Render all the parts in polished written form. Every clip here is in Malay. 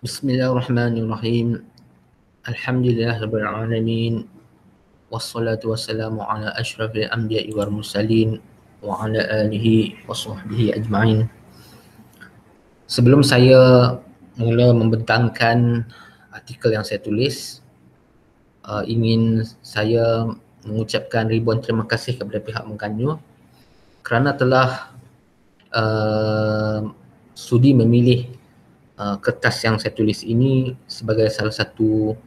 Bismillahirrahmanirrahim. Alhamdulillahirabbil alamin. Wassalatu wassalamu ala asyrafil anbiya'i wal mursalin wa ala alihi wa sahbihi ajma'in. Sebelum saya mula membentangkan artikel yang saya tulis, ingin saya mengucapkan ribuan terima kasih kepada pihak Mengkanyu kerana telah sudi memilih kertas yang saya tulis ini sebagai salah satu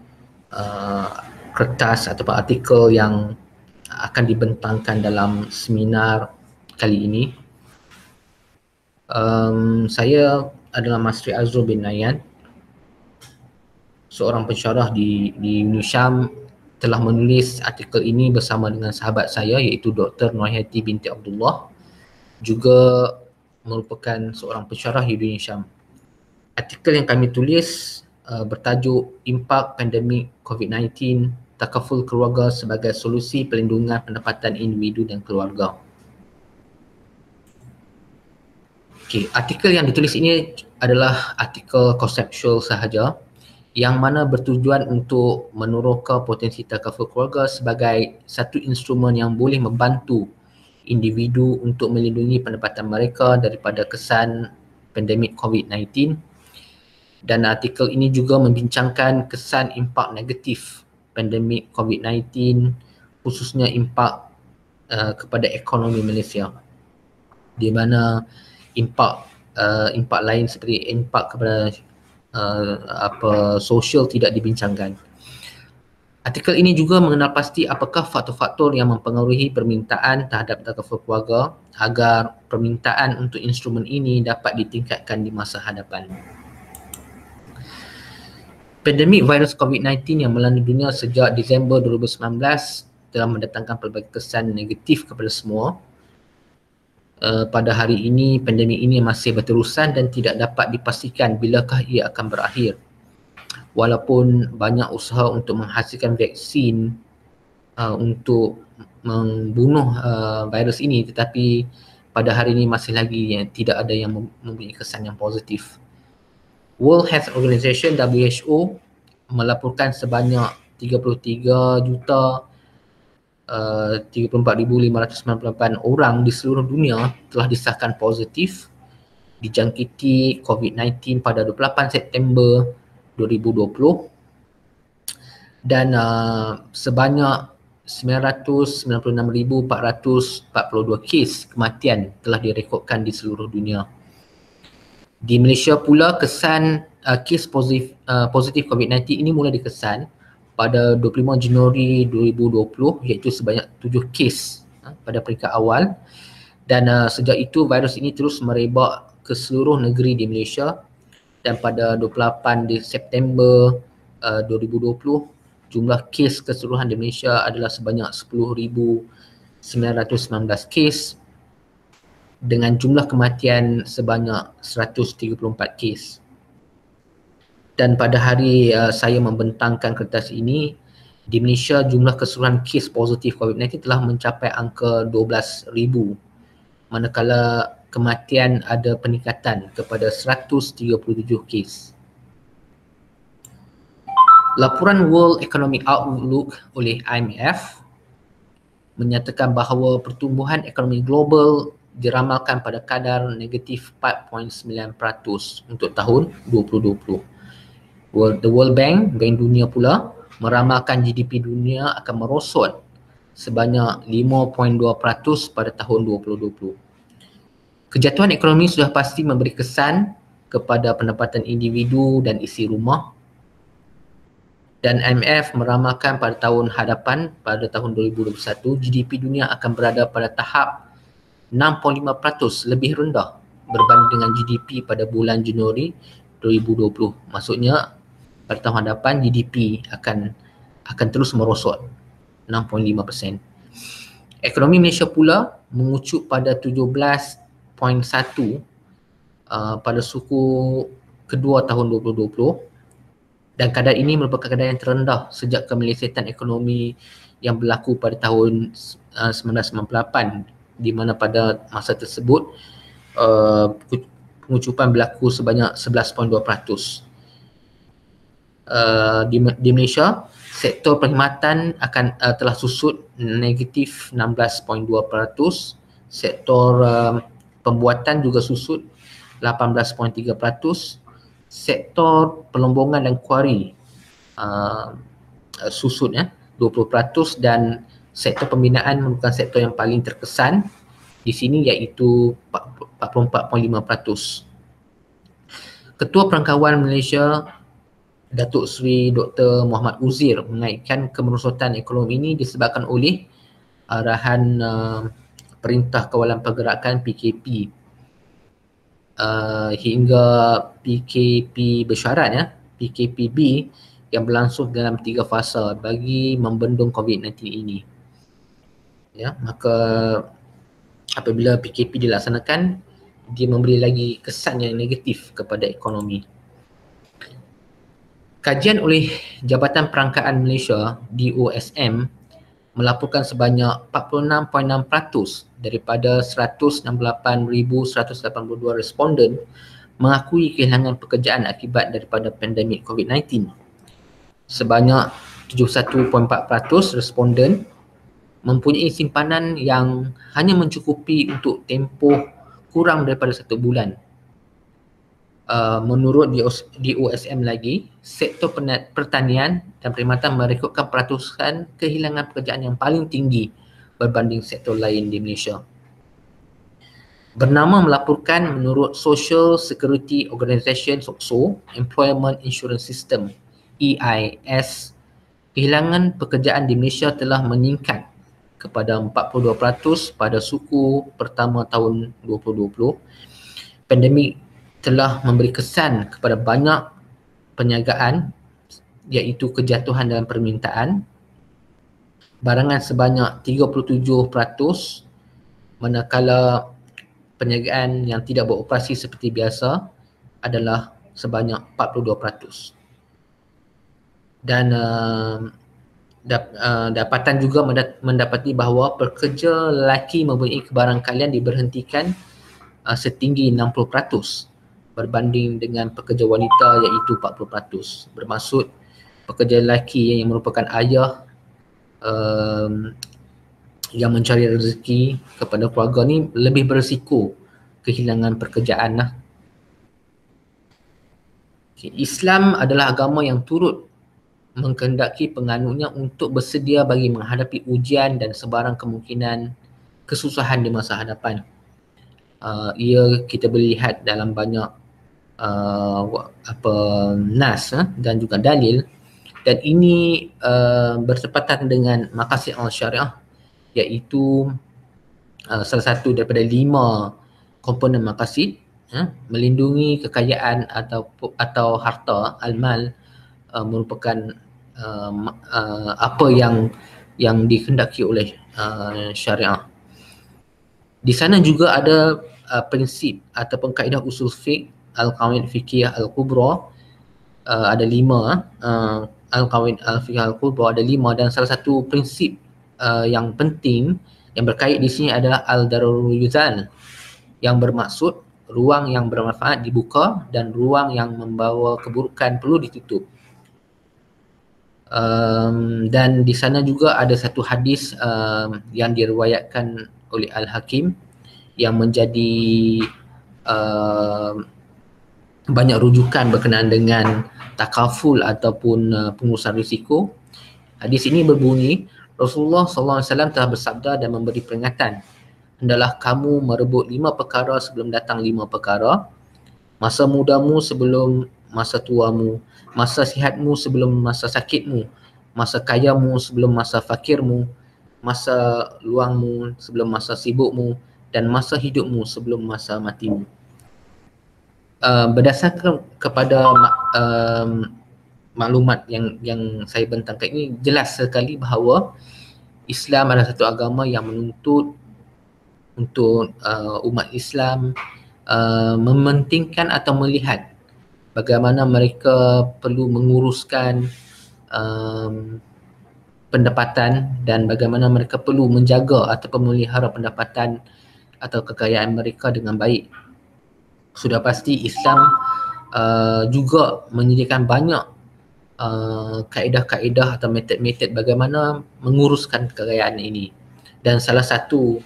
kertas atau artikel yang akan dibentangkan dalam seminar kali ini. Saya adalah Masri Azrul bin Nayan, seorang pensyarah di UniSyam, telah menulis artikel ini bersama dengan sahabat saya iaitu Dr. Noorhayati binti Abdullah, juga merupakan seorang pensyarah di UniSyam. Artikel yang kami tulis bertajuk Impak Pandemik COVID-19, Takaful Keluarga sebagai Solusi Pelindungan Pendapatan Individu dan Keluarga. Artikel yang ditulis ini adalah artikel konseptual sahaja yang mana bertujuan untuk meneroka potensi takaful keluarga sebagai satu instrumen yang boleh membantu individu untuk melindungi pendapatan mereka daripada kesan pandemik COVID-19. Dan artikel ini juga membincangkan kesan impak negatif pandemik COVID-19, khususnya impak kepada ekonomi Malaysia, di mana impak lain seperti impak kepada sosial tidak dibincangkan. Artikel ini juga mengenal pasti apakah faktor-faktor yang mempengaruhi permintaan terhadap takaful keluarga agar permintaan untuk instrumen ini dapat ditingkatkan di masa hadapan. Pandemik virus COVID-19 yang melanda dunia sejak Disember 2019 telah mendatangkan pelbagai kesan negatif kepada semua. Pada hari ini, pandemik ini masih berterusan dan tidak dapat dipastikan bilakah ia akan berakhir. Walaupun banyak usaha untuk menghasilkan vaksin untuk membunuh virus ini, tetapi pada hari ini masih lagi tidak ada yang mempunyai kesan yang positif. World Health Organization (WHO) melaporkan sebanyak 34,598 orang di seluruh dunia telah disahkan positif dijangkiti COVID-19 pada 28 September 2020 dan sebanyak 996,442 kes kematian telah direkodkan di seluruh dunia. Di Malaysia pula, kesan kes positif COVID-19 ini mula dikesan pada 25 Januari 2020 iaitu sebanyak 7 kes pada peringkat awal, dan sejak itu virus ini terus merebak ke seluruh negeri di Malaysia, dan pada 28 September 2020 jumlah kes keseluruhan di Malaysia adalah sebanyak 10,919 kes dengan jumlah kematian sebanyak 134 kes. Dan pada hari saya membentangkan kertas ini, di Malaysia jumlah keseluruhan kes positif COVID-19 telah mencapai angka 12,000, manakala kematian ada peningkatan kepada 137 kes. Laporan World Economic Outlook oleh IMF menyatakan bahawa pertumbuhan ekonomi global diramalkan pada kadar negatif 4.9% untuk tahun 2020. The World Bank, Bank Dunia pula, meramalkan GDP dunia akan merosot sebanyak 5.2% pada tahun 2020. Kejatuhan ekonomi sudah pasti memberi kesan kepada pendapatan individu dan isi rumah, dan IMF meramalkan pada tahun hadapan, pada tahun 2021, GDP dunia akan berada pada tahap 6.5% lebih rendah berbanding dengan GDP pada bulan Januari 2020. Maksudnya pada tahun hadapan GDP akan terus merosot 6.5%. Ekonomi Malaysia pula mengucup pada 17.1 pada suku kedua tahun 2020, dan kadar ini merupakan kadar yang terendah sejak kemelesetan ekonomi yang berlaku pada tahun 1998, di mana pada masa tersebut pengucupan berlaku sebanyak 11.2%. di Malaysia, sektor perkhidmatan akan telah susut negatif 16.2%, sektor pembuatan juga susut 18.3%, sektor pelombongan dan kuari susut 20%, dan sektor pembinaan merupakan sektor yang paling terkesan di sini iaitu 44.5%. Ketua Perangkawan Malaysia Datuk Seri Dr. Muhammad Uzir mengaitkan kemerosotan ekonomi ini disebabkan oleh arahan Perintah Kawalan Pergerakan PKP hingga PKP bersyarat PKPB yang berlangsung dalam 3 fasa bagi membendung COVID-19 ini. Maka apabila PKP dilaksanakan, dia memberi lagi kesan yang negatif kepada ekonomi. Kajian oleh Jabatan Perangkaan Malaysia DOSM melaporkan sebanyak 46.6% daripada 168,182 responden mengakui kehilangan pekerjaan akibat daripada pandemik COVID-19. Sebanyak 71.4% responden mempunyai simpanan yang hanya mencukupi untuk tempoh kurang daripada 1 bulan. Menurut DOSM lagi, sektor pertanian dan perkhidmatan merekodkan peratusan kehilangan pekerjaan yang paling tinggi berbanding sektor lain di Malaysia. Bernama melaporkan menurut Social Security Organisation (SOCSO), Employment Insurance System (EIS), kehilangan pekerjaan di Malaysia telah meningkat kepada 42% pada suku pertama tahun 2020. Pandemik telah memberi kesan kepada banyak perniagaan iaitu kejatuhan dalam permintaan. Barangan sebanyak 37%, manakala perniagaan yang tidak beroperasi seperti biasa adalah sebanyak 42%. Dan dapatan juga mendapati bahawa pekerja lelaki mempunyai kebarangkalian diberhentikan setinggi 60% berbanding dengan pekerja wanita iaitu 40%. Bermaksud pekerja lelaki yang merupakan ayah yang mencari rezeki kepada keluarga ni lebih berisiko kehilangan pekerjaan. Islam adalah agama yang turut mengkehendaki penganutnya untuk bersedia bagi menghadapi ujian dan sebarang kemungkinan kesusahan di masa hadapan. Ia kita boleh lihat dalam banyak nas dan juga dalil, dan ini bertepatan dengan maqasid al-syariah, iaitu salah satu daripada 5 komponen maqasid, melindungi kekayaan atau harta al-mal, merupakan apa yang dikehendaki oleh syariah. Di sana juga ada prinsip ataupun kaedah usul fiqh, al-qawaid fiqhiyah al-kubra, ada 5, al-qawaid al-fiqhiyah al-kubra ada 5, dan salah satu prinsip yang penting yang berkait di sini adalah al-darurul yuzal, yang bermaksud ruang yang bermanfaat dibuka dan ruang yang membawa keburukan perlu ditutup. Dan di sana juga ada satu hadis yang diriwayatkan oleh Al-Hakim yang menjadi banyak rujukan berkenaan dengan takaful ataupun pengurusan risiko. Hadis ini berbunyi, Rasulullah SAW telah bersabda dan memberi peringatan, hendaklah kamu merebut 5 perkara sebelum datang 5 perkara, masa mudamu sebelum masa tuamu, masa sihatmu sebelum masa sakitmu, masa kayamu sebelum masa fakirmu, masa luangmu sebelum masa sibukmu, dan masa hidupmu sebelum masa matimu. Berdasarkan kepada maklumat yang saya bentangkan ini, jelas sekali bahawa Islam adalah satu agama yang menuntut untuk umat Islam mementingkan atau melihat bagaimana mereka perlu menguruskan pendapatan dan bagaimana mereka perlu menjaga ataupun memelihara pendapatan atau kekayaan mereka dengan baik. Sudah pasti Islam juga menyediakan banyak kaedah-kaedah atau metod-metod bagaimana menguruskan kekayaan ini. Dan salah satu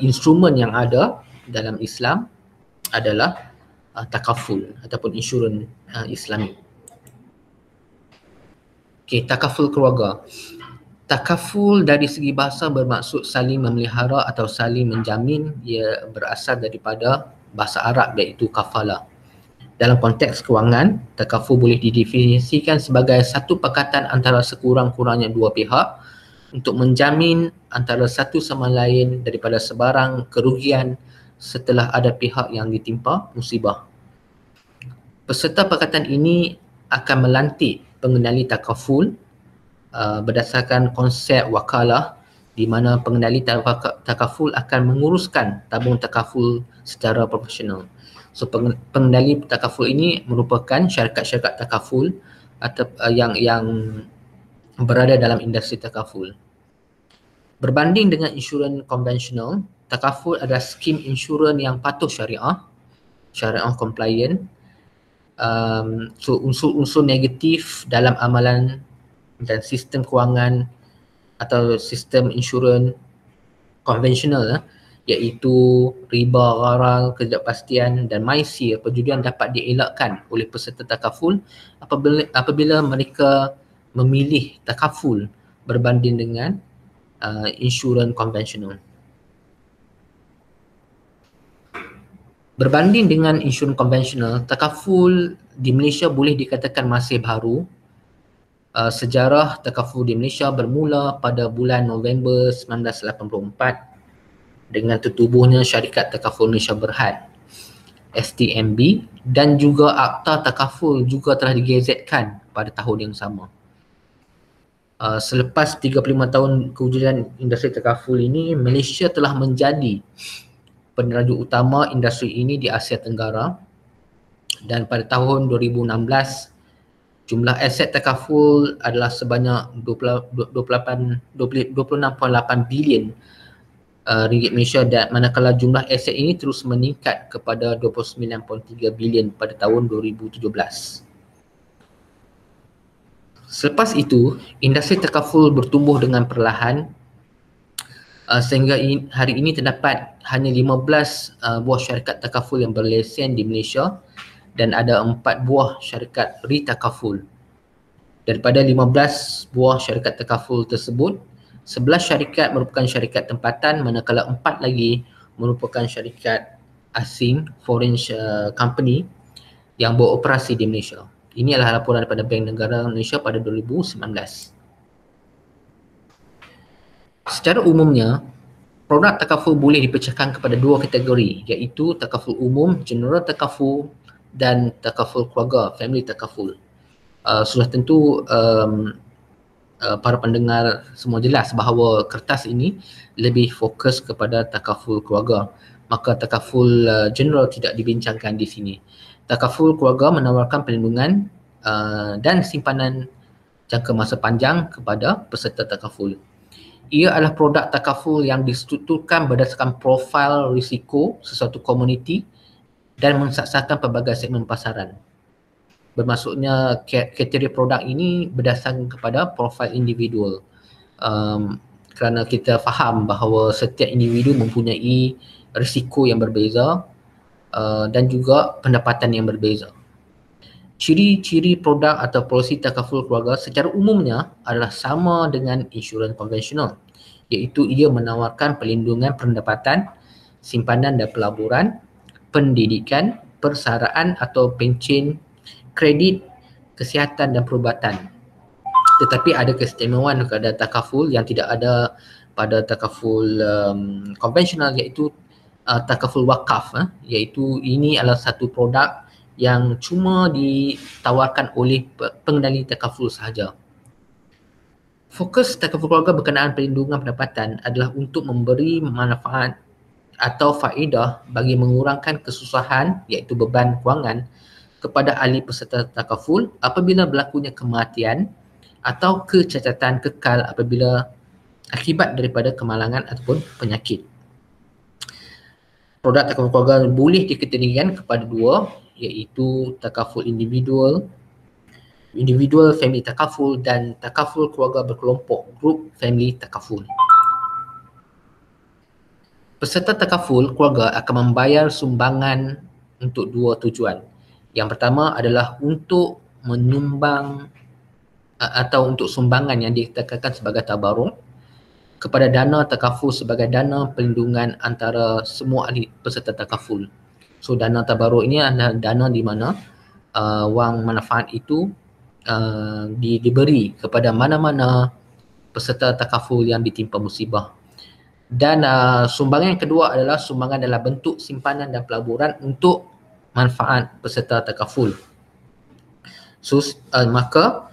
instrumen yang ada dalam Islam adalah takaful ataupun insurans Islami. Okey, takaful keluarga. Takaful dari segi bahasa bermaksud saling memelihara atau saling menjamin. Ia berasal daripada bahasa Arab iaitu kafalah. Dalam konteks kewangan, takaful boleh didefinisikan sebagai satu pakatan antara sekurang-kurangnya dua pihak untuk menjamin antara satu sama lain daripada sebarang kerugian setelah ada pihak yang ditimpa musibah. Peserta pakatan ini akan melantik pengendali takaful berdasarkan konsep wakalah, di mana pengendali takaful akan menguruskan tabung takaful secara profesional. So pengendali takaful ini merupakan syarikat-syarikat takaful atau yang berada dalam industri takaful. Berbanding dengan insurans konvensional, takaful adalah skim insurans yang patuh syariah compliant. So unsur-unsur negatif dalam amalan dan sistem kewangan atau sistem insurans konvensional iaitu riba, gharar, ketidakpastian dan maisir perjudian dapat dielakkan oleh peserta takaful apabila mereka memilih takaful berbanding dengan insurans konvensional. Berbanding dengan insurans konvensional, takaful di Malaysia boleh dikatakan masih baru. Sejarah takaful di Malaysia bermula pada bulan November 1984 dengan tertubuhnya Syarikat Takaful Malaysia Berhad STMB, dan juga Akta Takaful juga telah digazetkan pada tahun yang sama. Selepas 35 tahun kewujudan industri takaful ini, Malaysia telah menjadi peneraju utama industri ini di Asia Tenggara, dan pada tahun 2016 jumlah aset takaful adalah sebanyak 26.8 bilion ringgit Malaysia, dan manakala jumlah aset ini terus meningkat kepada 29.3 bilion pada tahun 2017. Selepas itu, industri takaful bertumbuh dengan perlahan sehingga hari ini terdapat hanya 15 buah syarikat takaful yang berlesen di Malaysia dan ada 4 buah syarikat ritakaful. Daripada 15 buah syarikat takaful tersebut, 11 syarikat merupakan syarikat tempatan, manakala 4 lagi merupakan syarikat asing, foreign company yang beroperasi di Malaysia. Ini adalah laporan daripada Bank Negara Malaysia pada 2019. Secara umumnya, produk takaful boleh dipecahkan kepada dua kategori, iaitu takaful umum, general takaful, dan takaful keluarga, family takaful. Sudah tentu para pendengar semua jelas bahawa kertas ini lebih fokus kepada takaful keluarga, maka takaful general tidak dibincangkan di sini. Takaful keluarga menawarkan perlindungan dan simpanan jangka masa panjang kepada peserta takaful. Ia adalah produk takaful yang distrukturkan berdasarkan profil risiko sesuatu komuniti dan mensasarkan pelbagai segmen pasaran. Bermaksudnya kategori produk ini berdasarkan kepada profil individual. Kerana kita faham bahawa setiap individu mempunyai risiko yang berbeza dan juga pendapatan yang berbeza. Ciri-ciri produk atau polisi takaful keluarga secara umumnya adalah sama dengan insurans konvensional, iaitu ia menawarkan perlindungan pendapatan, simpanan dan pelaburan, pendidikan, persaraan atau pencen, kredit, kesihatan dan perubatan. Tetapi ada keistimewaan pada takaful yang tidak ada pada takaful konvensional, iaitu takaful wakaf, iaitu ini adalah satu produk yang cuma ditawarkan oleh pengendali takaful sahaja. Fokus takaful keluarga berkenaan perlindungan pendapatan adalah untuk memberi manfaat atau faedah bagi mengurangkan kesusahan iaitu beban kewangan kepada ahli peserta takaful apabila berlakunya kematian atau kecacatan kekal apabila akibat daripada kemalangan ataupun penyakit. Produk takaful keluarga boleh dikategorikan kepada dua, iaitu takaful individual individual family takaful dan takaful keluarga berkelompok, group family takaful. Peserta takaful keluarga akan membayar sumbangan untuk dua tujuan. Yang pertama adalah untuk menyumbang atau untuk sumbangan yang dikatakan sebagai tabarruk kepada dana takaful sebagai dana pelindungan antara semua ahli peserta takaful. So dana tabarruk ini adalah dana di mana wang manfaat itu diberi kepada mana-mana peserta takaful yang ditimpa musibah. Dan sumbangan yang kedua adalah sumbangan dalam bentuk simpanan dan pelaburan untuk manfaat peserta takaful. So maka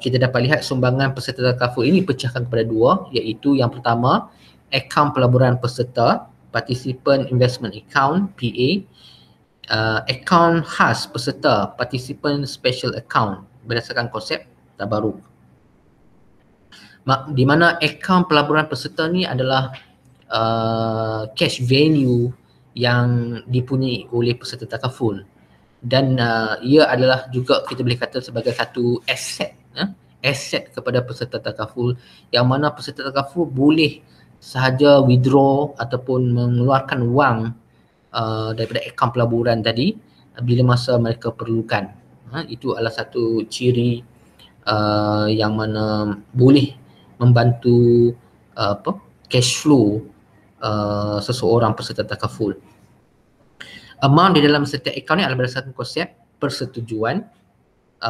kita dapat lihat sumbangan peserta takaful ini pecahkan kepada dua, iaitu yang pertama akaun pelaburan peserta, Participant Investment Account PA, akaun khas peserta, Participant Special Account berdasarkan konsep tabarruk. Di mana akaun pelaburan peserta ni adalah cash value yang dipunyai oleh peserta takaful, dan ia adalah juga kita boleh kata sebagai satu aset aset kepada peserta takaful, yang mana peserta takaful boleh sahaja withdraw ataupun mengeluarkan wang daripada akaun pelaburan tadi bila masa mereka perlukan. Itu adalah satu ciri yang mana boleh membantu cash flow seseorang peserta takaful. Amount di dalam setiap akaun ni adalah berdasarkan konsep persetujuan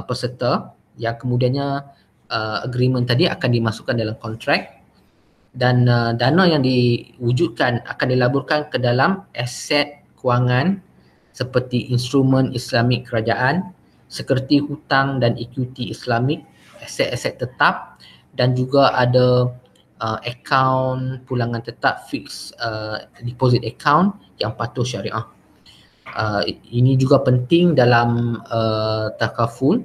peserta, yang kemudiannya agreement tadi akan dimasukkan dalam kontrak, dan dana yang diwujudkan akan dilaburkan ke dalam aset kewangan seperti instrumen Islamik kerajaan, sekuriti hutang dan ekuiti Islamik, aset-aset tetap, dan juga ada akaun pulangan tetap fixed deposit account yang patuh syariah. Ini juga penting dalam takaful,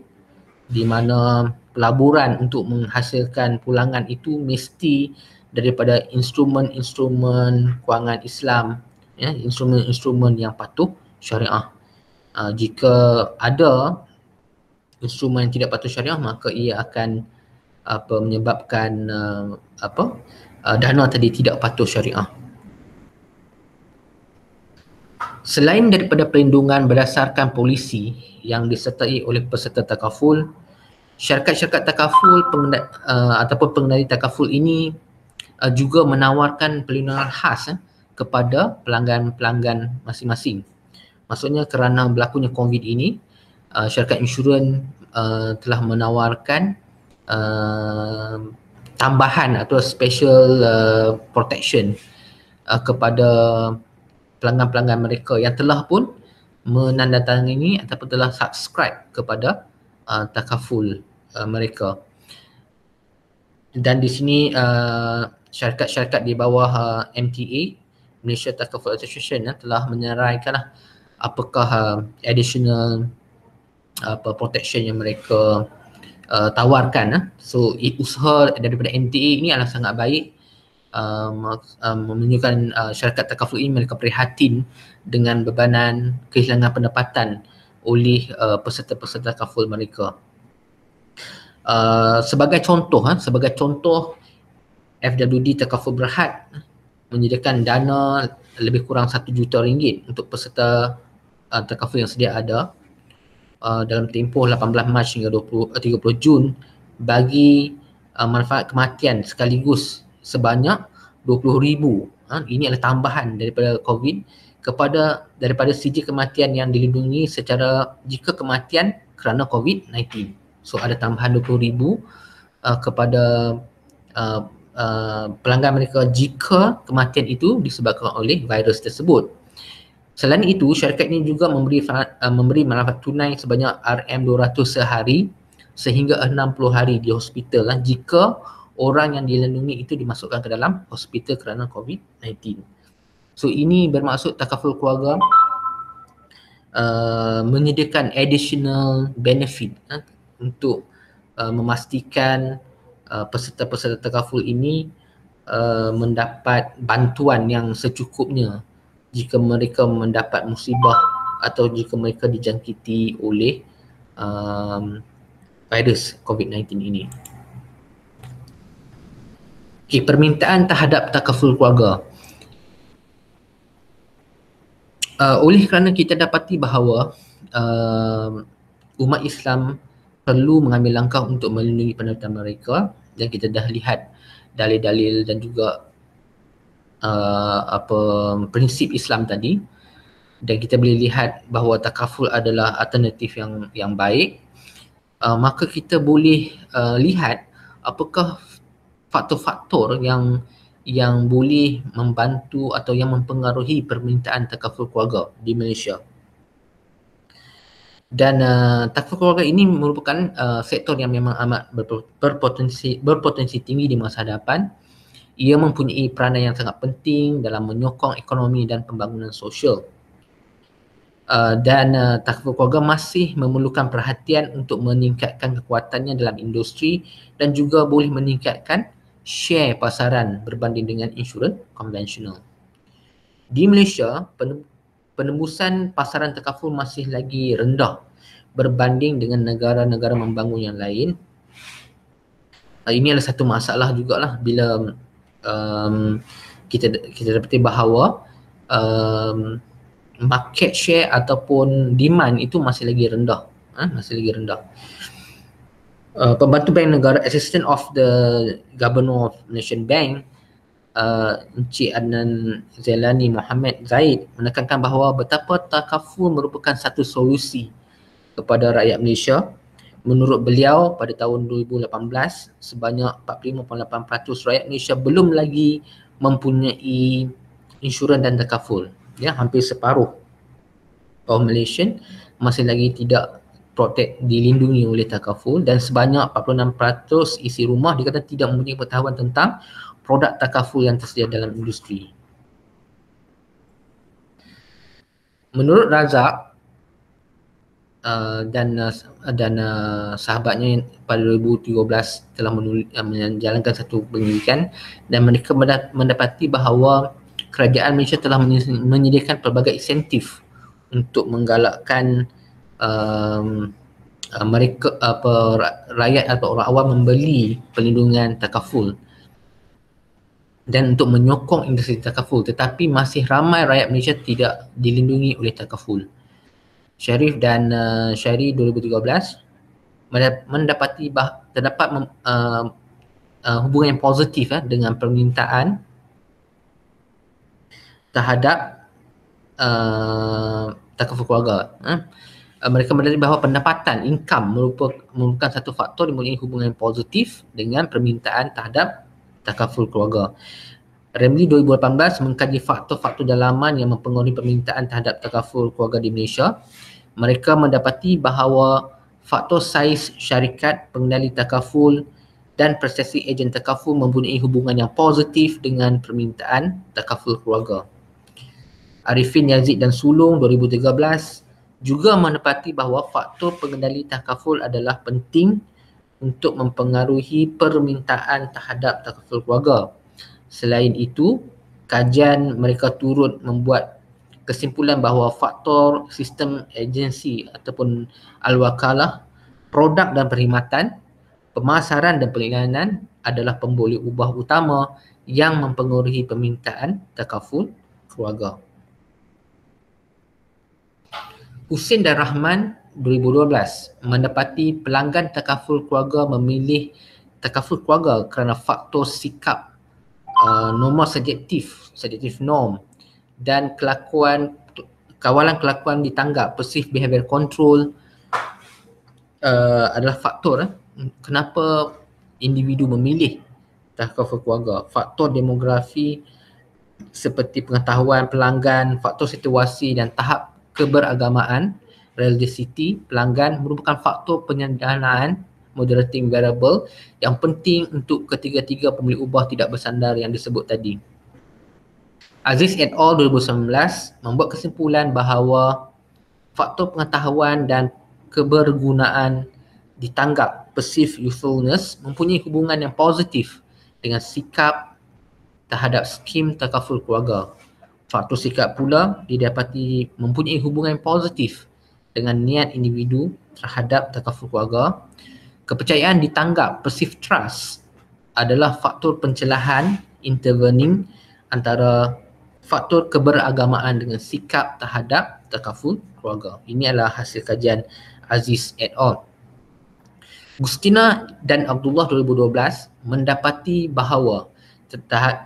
di mana pelaburan untuk menghasilkan pulangan itu mesti daripada instrumen-instrumen kewangan Islam, instrumen-instrumen yang patuh syariah. Jika ada instrumen yang tidak patuh syariah, maka ia akan menyebabkan dana tadi tidak patuh syariah. Selain daripada perlindungan berdasarkan polisi yang disertai oleh peserta takaful, syarikat-syarikat takaful ataupun pengendali takaful ini juga menawarkan perlindungan khas kepada pelanggan-pelanggan masing-masing. Maksudnya kerana berlakunya COVID ini, syarikat insurans telah menawarkan tambahan atau special protection kepada pelanggan-pelanggan mereka yang telah pun menandatangani ataupun telah subscribe kepada takaful mereka. Dan di sini syarikat-syarikat di bawah MTA, Malaysia Takaful Association, telah menyeraikan apakah additional protection yang mereka tawarkan. So usaha daripada MTA ini adalah sangat baik, menunjukkan syarikat takaful ini mereka prihatin dengan bebanan kehilangan pendapatan oleh peserta-peserta takaful mereka. Sebagai contoh FWD Takaful Berhad menyediakan dana lebih kurang RM1 juta untuk peserta takaful yang sedia ada dalam tempoh 18 Mac hingga 30 Jun bagi manfaat kematian sekaligus sebanyak 20,000. Ini adalah tambahan daripada COVID daripada sijil kematian yang dilindungi secara jika kematian kerana COVID-19. So ada tambahan 20,000 kepada pelanggan mereka jika kematian itu disebabkan oleh virus tersebut. Selain itu, syarikat ini juga memberi manfaat tunai sebanyak RM200 sehari sehingga 60 hari di hospital jika orang yang dilindungi itu dimasukkan ke dalam hospital kerana COVID-19. So ini bermaksud takaful keluarga menyediakan additional benefit untuk memastikan peserta-peserta takaful ini mendapat bantuan yang secukupnya jika mereka mendapat musibah atau jika mereka dijangkiti oleh virus COVID-19 ini. Okay, permintaan terhadap takaful keluarga. Oleh kerana kita dapati bahawa umat Islam perlu mengambil langkah untuk melindungi penderita mereka, dan kita dah lihat dalil-dalil dan juga prinsip Islam tadi, dan kita boleh lihat bahawa takaful adalah alternatif yang baik, maka kita boleh lihat apakah faktor-faktor yang boleh membantu atau yang mempengaruhi permintaan takaful keluarga di Malaysia. Dan takaful keluarga ini merupakan sektor yang memang amat berpotensi tinggi di masa hadapan. Ia mempunyai peranan yang sangat penting dalam menyokong ekonomi dan pembangunan sosial. Dan takaful keluarga masih memerlukan perhatian untuk meningkatkan kekuatannya dalam industri dan juga boleh meningkatkan share pasaran berbanding dengan insurans konvensional. Di Malaysia, penembusan pasaran takaful masih lagi rendah berbanding dengan negara-negara membangun yang lain. Ini adalah satu masalah jugalah bila kita dapati bahawa market share ataupun demand itu masih lagi rendah. Pembantu Bank Negara, Assistant of the Governor of Nation Bank, Encik Adnan Zailani Muhammad Zaid, menekankan bahawa betapa takaful merupakan satu solusi kepada rakyat Malaysia. Menurut beliau, pada tahun 2018, sebanyak 45.8% rakyat Malaysia belum lagi mempunyai insurans dan takaful. Ya, hampir separuh kaum Malaysian masih lagi tidak dilindungi oleh takaful, dan sebanyak 46% isi rumah dikata tidak mempunyai pengetahuan tentang produk takaful yang tersedia dalam industri. Menurut Razak dan sahabatnya pada 2013 telah menjalankan satu penyelidikan, dan mereka mendapati bahawa kerajaan Malaysia telah menyediakan pelbagai insentif untuk menggalakkan mereka rakyat atau orang awam membeli perlindungan takaful dan untuk menyokong industri takaful, tetapi masih ramai rakyat Malaysia tidak dilindungi oleh takaful. Sharif dan Syari 2013 mendapati terdapat hubungan yang positif dengan permintaan terhadap takaful keluarga. Mereka mendapati bahawa pendapatan, income merupakan satu faktor yang mempunyai hubungan positif dengan permintaan terhadap takaful keluarga. Remli 2018 mengkaji faktor-faktor dalaman yang mempengaruhi permintaan terhadap takaful keluarga di Malaysia. Mereka mendapati bahawa faktor saiz syarikat pengendali takaful dan prestasi ejen takaful mempunyai hubungan yang positif dengan permintaan takaful keluarga. Arifin Yazid dan Sulong 2013 juga mendapati bahawa faktor pengendali takaful adalah penting untuk mempengaruhi permintaan terhadap takaful keluarga. Selain itu, kajian mereka turut membuat kesimpulan bahawa faktor sistem agensi ataupun al-wakalah, produk dan perkhidmatan, pemasaran dan periklanan adalah pemboleh ubah utama yang mempengaruhi permintaan takaful keluarga. Husin dan Rahman 2012 mendapati pelanggan takaful keluarga memilih takaful keluarga kerana faktor sikap norma subjektif norm dan kawalan kelakuan ditanggap, perceived behavior control adalah faktor kenapa individu memilih takaful keluarga. Faktor demografi seperti pengetahuan pelanggan, faktor situasi dan tahap keberagamaan, religiosity pelanggan merupakan faktor penyandaraan moderating variable yang penting untuk ketiga-tiga pemilih ubah tidak bersandar yang disebut tadi. Aziz et al. 2019 membuat kesimpulan bahawa faktor pengetahuan dan kebergunaan ditanggap, perceived usefulness, mempunyai hubungan yang positif dengan sikap terhadap skim takaful keluarga. Faktor sikap pula didapati mempunyai hubungan positif dengan niat individu terhadap takaful keluarga. Kepercayaan ditanggap, perceived trust, adalah faktor pencelahan intervening antara faktor keberagamaan dengan sikap terhadap takaful keluarga. Ini adalah hasil kajian Aziz et al. Gustina dan Abdullah 2012 mendapati bahawa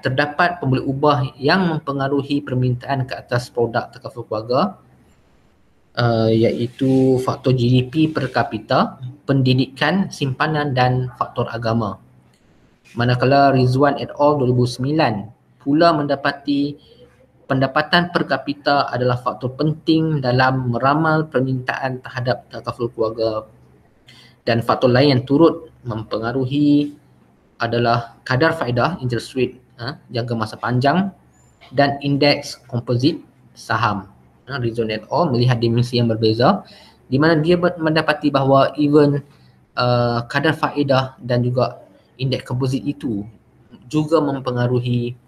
terdapat pembeli ubah yang mempengaruhi permintaan ke atas produk takaful keluarga, iaitu faktor GDP per kapita, pendidikan, simpanan dan faktor agama. Manakala Rizwan et al. 2009 pula mendapati pendapatan per kapita adalah faktor penting dalam meramal permintaan terhadap takaful keluarga, dan faktor lain yang turut mempengaruhi adalah kadar faedah interest rate jangka masa panjang dan indeks komposit saham. Rizwan et al. Melihat dimensi yang berbeza di mana dia mendapati bahawa even kadar faedah dan juga indeks komposit itu juga mempengaruhi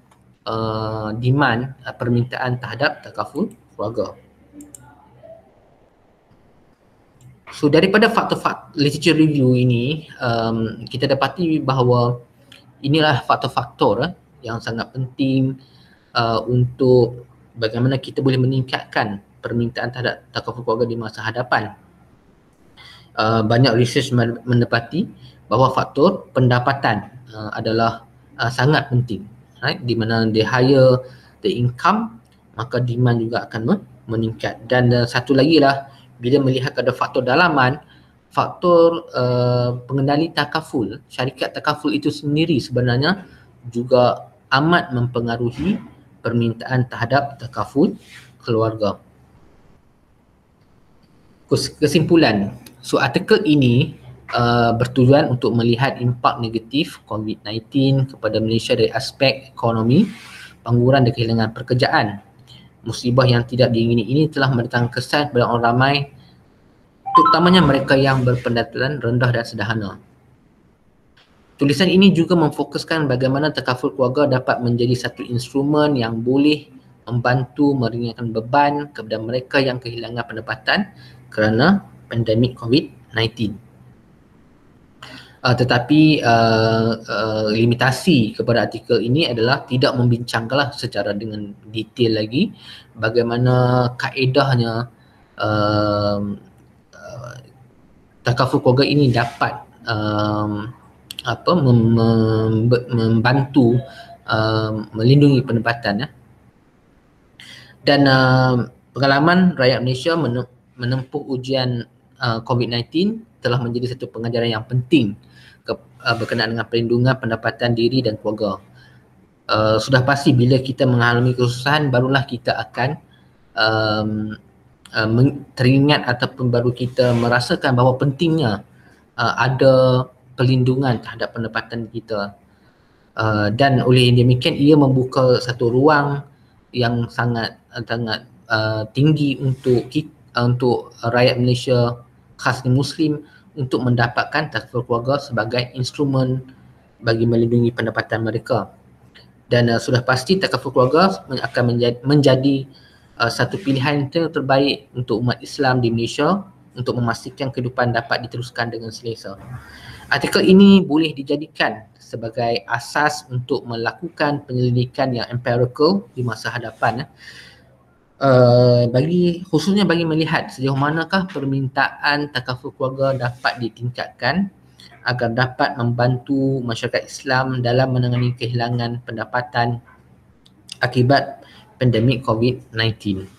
demand permintaan terhadap takaful keluarga. So daripada faktor-faktor literature review ini, kita dapati bahawa inilah faktor-faktor yang sangat penting untuk bagaimana kita boleh meningkatkan permintaan terhadap takaful keluarga di masa hadapan. Banyak research mendapati bahawa faktor pendapatan adalah sangat penting. Right? Di mana the higher the income, maka demand juga akan meningkat. Dan satu lagi lah, bila melihat kepada faktor dalaman, faktor pengendali takaful, syarikat takaful itu sendiri sebenarnya juga amat mempengaruhi permintaan terhadap takaful keluarga. Kesimpulan, so artikel ini bertujuan untuk melihat impak negatif COVID-19 kepada Malaysia dari aspek ekonomi, pengangguran dan kehilangan pekerjaan. Musibah yang tidak diingini ini telah mendatangkan kesan kepada orang ramai, terutamanya mereka yang berpendapatan rendah dan sederhana. Tulisan ini juga memfokuskan bagaimana takaful keluarga dapat menjadi satu instrumen yang boleh membantu meringankan beban kepada mereka yang kehilangan pendapatan kerana pandemik COVID-19. Tetapi limitasi kepada artikel ini adalah tidak membincangkanlah secara dengan detail lagi bagaimana kaedahnya takaful keluarga ini dapat membantu melindungi pendapatan. Dan pengalaman rakyat Malaysia menempuh ujian COVID-19 telah menjadi satu pengajaran yang penting berkenaan dengan perlindungan pendapatan diri dan keluarga. Sudah pasti bila kita mengalami kesusahan, barulah kita akan teringat ataupun baru kita merasakan bahawa pentingnya ada perlindungan terhadap pendapatan kita. Dan oleh demikian ia membuka satu ruang yang sangat tinggi untuk rakyat Malaysia, khasnya Muslim, untuk mendapatkan takaful keluarga sebagai instrumen bagi melindungi pendapatan mereka. Dan sudah pasti takaful keluarga akan menjadi satu pilihan yang terbaik untuk umat Islam di Malaysia untuk memastikan kehidupan dapat diteruskan dengan selesa. Artikel ini boleh dijadikan sebagai asas untuk melakukan penyelidikan yang empirical di masa hadapan, khususnya bagi melihat sejauh manakah permintaan takaful keluarga dapat ditingkatkan agar dapat membantu masyarakat Islam dalam menangani kehilangan pendapatan akibat pandemik COVID-19.